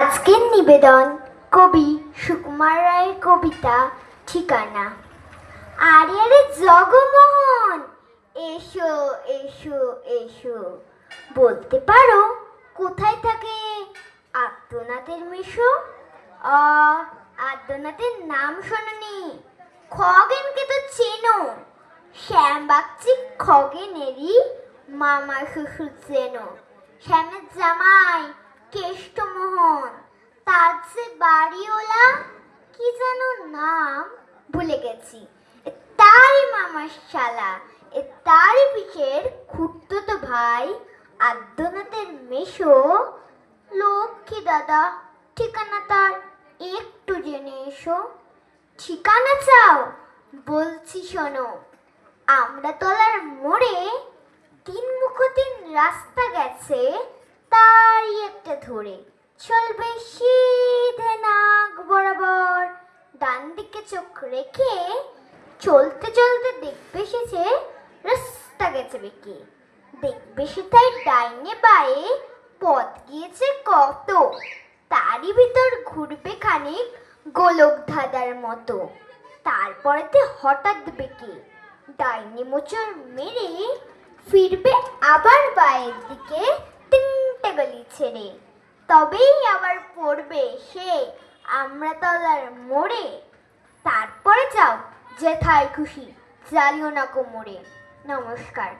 আজকের নিবেদন কবি সুকুমার রায়ের কবিতা ঠিকানা। আরে আরে জগমোহন, এসো এসো এসো, বলতে পারো কোথায় থাকে আদ্যনাথের মেশো? আদ্যনাথের নাম শোনোনি? খগেনকে তো চেনো, শ্যামবাগচি খগেনেরই মামা শ্বশুর চেনো। শ্যামের জামাই কেষ্টমোহন, তার যে বাড়িওলা কি যেন নাম ভুলে গেছি, তারই মামার শালা, তারই পিসের খুড়তুতো ভাই আদ্যনাথের মেশো লক্ষ্মী দাদা। ঠিকানা তার একটু জেনে এসো। ঠিকানা চাও? বলছি শোনো। আমড়াতলার মোড়ে তিন মুখতিন রাস্তা গেছে, তারই একটা ধরে চলবে সিধে নাক বরাবর। ডান দিকে চোখ রেখে চলতে চলতে দেখবে এসেছে রাস্তা গেছে বেঁকে। দেখবে সেটাই ডাইনে বায়ে পথ গিয়েছে কত, তারই ভিতর ঘুরবে খানিক গোলক ধাঁধার মতো। তারপরেতে হঠাৎ বেঁকে ডাইনে মোচড় মেরে ফিরবে আবার বায়ের দিকে তিনটে গলি ছেড়ে। তবেই আবার পড়বে সে আমড়াতলার মোড়ে। তারপরে যাও যেথায় খুশি, জ্বালিও না কোমরে। নমস্কার।